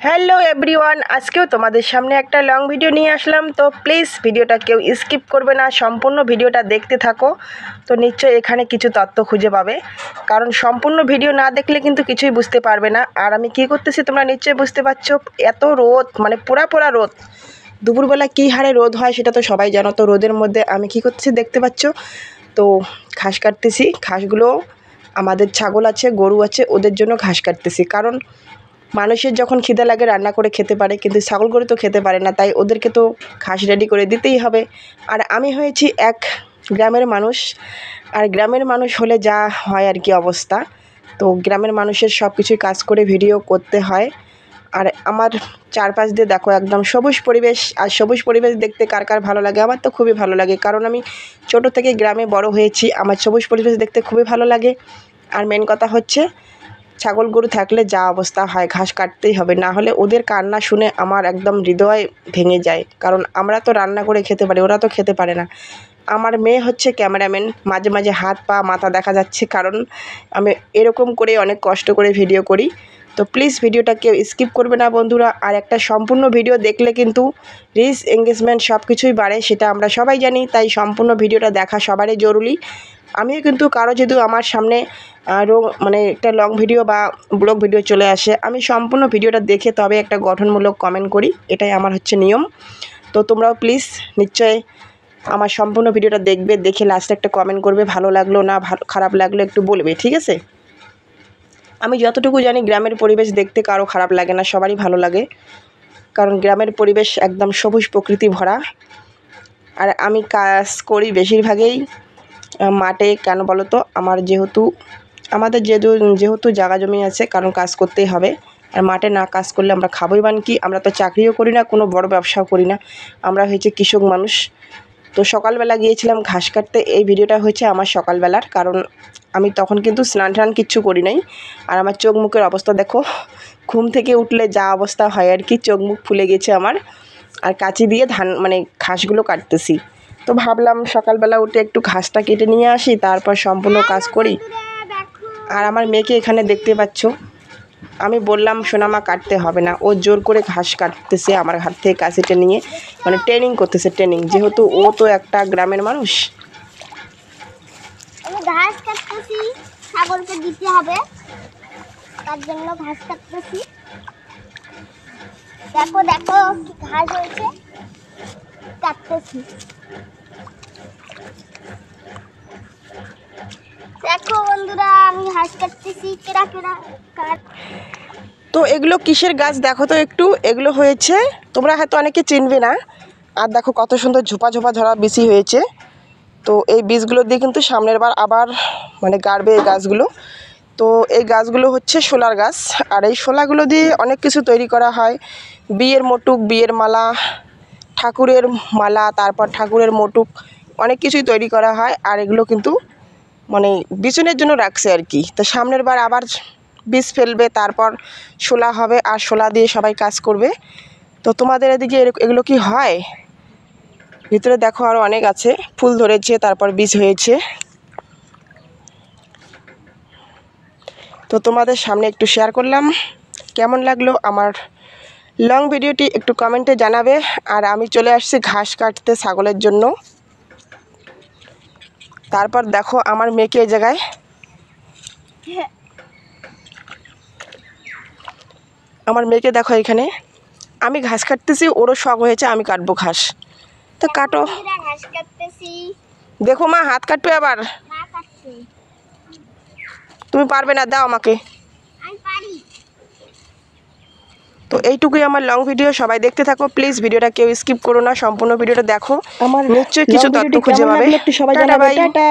Hello everyone, আজকেও তোমাদের সামনে একটা লং ভিডিও নিয়ে আসলাম। তো প্লিজ ভিডিওটা কেউ স্কিপ করবে না, সম্পূর্ণ ভিডিওটা দেখতে থাকো। তো নিশ্চয়ই এখানে কিছু তথ্য খুঁজে পাবে, কারণ সম্পূর্ণ ভিডিও না দেখলে কিন্তু কিছুই বুঝতে পারবে না। আর আমি কি করতেছি তোমরা নিশ্চয়ই বুঝতে পারছো। এত রোদ, মানে পোড়া রোদ। দুপুরবেলা কী হারে রোদ হয় সেটা তো সবাই জানো। তো রোদের মধ্যে আমি কি করতেছি দেখতে পাচ্ছ। তো ঘাস কাটতেছি। ঘাসগুলো আমাদের ছাগল আছে, গরু আছে, ওদের জন্য ঘাস কাটতেছি। কারণ মানুষের যখন খিদে লাগে রান্না করে খেতে পারে, কিন্তু ছাগল গরু তো খেতে পারে না, তাই ওদেরকে তো ঘাস রেডি করে দিতেই হবে। আর আমি হয়েছি এক গ্রামের মানুষ, আর গ্রামের মানুষ হলে যা হয় আর কি অবস্থা। তো গ্রামের মানুষের সব কিছুই কাজ করে ভিডিও করতে হয়। আর আমার চারপাশ দিয়ে দেখো একদম সবুজ পরিবেশ। আর সবুজ পরিবেশ দেখতে কার কার ভালো লাগে? আমার তো খুবই ভালো লাগে, কারণ আমি ছোট থেকে গ্রামে বড় হয়েছি। আমার সবুজ পরিবেশ দেখতে খুবই ভালো লাগে। আর মেন কথা হচ্ছে, ছাগল গরু থাকলে যা অবস্থা হয়, ঘাস কাটতেই হবে, না হলে ওদের কান্না শুনে আমার একদম হৃদয় ভেঙে যায়। কারণ আমরা তো রান্না করে খেতে পারি, ওরা তো খেতে পারে না। আমার মেয়ে হচ্ছে ক্যামেরাম্যান, মাঝে মাঝে হাত পা মাথা দেখা যাচ্ছে, কারণ আমি এরকম করে অনেক কষ্ট করে ভিডিও করি। তো প্লিজ ভিডিওটা কেউ স্কিপ করবে না বন্ধুরা। আর একটা সম্পূর্ণ ভিডিও দেখলে কিন্তু রিচ এঙ্গেজমেন্ট সব কিছুই বাড়ে, সেটা আমরা সবাই জানি। তাই সম্পূর্ণ ভিডিওটা দেখা সবারই জরুরি। আমিও কিন্তু কারো যদি আমার সামনে মানে একটা লং ভিডিও বা ব্লগ ভিডিও চলে আসে, আমি সম্পূর্ণ ভিডিওটা দেখে তবে একটা গঠনমূলক কমেন্ট করি, এটাই আমার হচ্ছে নিয়ম। তো তোমরাও প্লিজ নিশ্চয় আমার সম্পূর্ণ ভিডিওটা দেখবে, দেখে লাস্টে একটা কমেন্ট করবে, ভালো লাগলো না খারাপ লাগলো একটু বলবে, ঠিক আছে? আমি যতটুকু জানি গ্রামের পরিবেশ দেখতে কারো খারাপ লাগে না, সবারই ভালো লাগে, কারণ গ্রামের পরিবেশ একদম সবুজ প্রকৃতি ভরা। আর আমি কাজ করি বেশিরভাগই মাঠে। কেন বলো তো? আমাদের যেহেতু জায়গা জমি আছে, কারণ কাজ করতেই হবে। আর মাঠে না কাজ করলে আমরা খাবোই বান কি? আমরা তো চাকরিও করি না, কোনো বড় ব্যবসাও করি না, আমরা হয়েছে কৃষক মানুষ। তো সকালবেলা গিয়েছিলাম ঘাস কাটতে। এই ভিডিওটা হয়েছে আমার সকালবেলার, কারণ আমি তখন কিন্তু স্নান টান কিচ্ছু করি নাই। আর আমার চোখ মুখের অবস্থা দেখো, ঘুম থেকে উঠলে যা অবস্থা হয় আর কি, চোখ মুখ ফুলে গেছে আমার। আর কাঁচি দিয়ে ঘাসগুলো কাটতেছি। তো ভাবলাম সকালবেলা উঠে একটু ঘাসটা কেটে নিয়ে আসি, তারপর সম্পূর্ণ কাজ করি। আর আমার মেয়েকে এখানে দেখতে পাচ্ছ, আমি বললাম সোনামা কাটতে হবে না, ও জোর করে ঘাস কাটতেছে আমার হাত থেকে কাঁচিটা নিয়ে, মানে ট্রেনিং করতেছে, যেহেতু ও তো একটা গ্রামের মানুষ। ঘাস কাটতেছি, ছাগলকে দিতে হবে, তার জন্য ঘাস কাটতেছি। দেখো দেখো কি ঘাস হয়েছে, কাটতেছি। দেখো বন্ধুরা, আমি ঘাস কাটতেছি, কেরা কাট। তো এগুলো কিসের গাছ দেখো তো একটু, এগুলো হয়েছে, তোমরা হয়তো অনেকে চিনবে না। আর দেখো কত সুন্দর ঝোপা ধরা বিচি হয়েছে। তো এই বীজগুলো দিয়ে কিন্তু সামনের বার আবার মানে গাড়বে এই গাছগুলো। তো এই গাছগুলো হচ্ছে শোলার গাছ। আর এই শোলাগুলো দিয়ে অনেক কিছু তৈরি করা হয়, বিয়ের মোটুক, বিয়ের মালা, ঠাকুরের মালা, তারপর ঠাকুরের মোটুক, অনেক কিছুই তৈরি করা হয়। আর এগুলো কিন্তু মানে বিচনের জন্য রাখছে আর কি। তো সামনের বার আবার বীজ ফেলবে, তারপর শোলা হবে, আর শোলা দিয়ে সবাই কাজ করবে। তো তোমাদের এদিকে এগুলো কি হয়? ভিতরে দেখো আরও অনেক আছে, ফুল ধরেছে, তারপর বীজ হয়েছে। তো তোমাদের সামনে একটু শেয়ার করলাম। কেমন লাগলো আমার লং ভিডিওটি একটু কমেন্টে জানাবে। আর আমি চলে আসছি ঘাস কাটতে ছাগলের জন্য। তারপর দেখো আমার মেয়েকে এই জায়গায়, আমার মেয়েকে দেখো এখানে, আমি ঘাস কাটতেছি, ওরও শখ হয়েছে আমি কাটবো ঘাস। তো কাটো। ঘাস কাটতেছি। দেখো মা, হাত কাটবে আবার। তুমি পারবে না, দাও আমাকে। তো এইটুকুই আমার লং ভিডিও, সবাই দেখতে থাকো প্লিজ। ভিডিওটা কেউ স্কিপ করো না, সম্পূর্ণ ভিডিওটা দেখো, আমার নিশ্চয়ই কিছু তথ্য খুঁজে পাবে। সবাই জানাবে টাটা।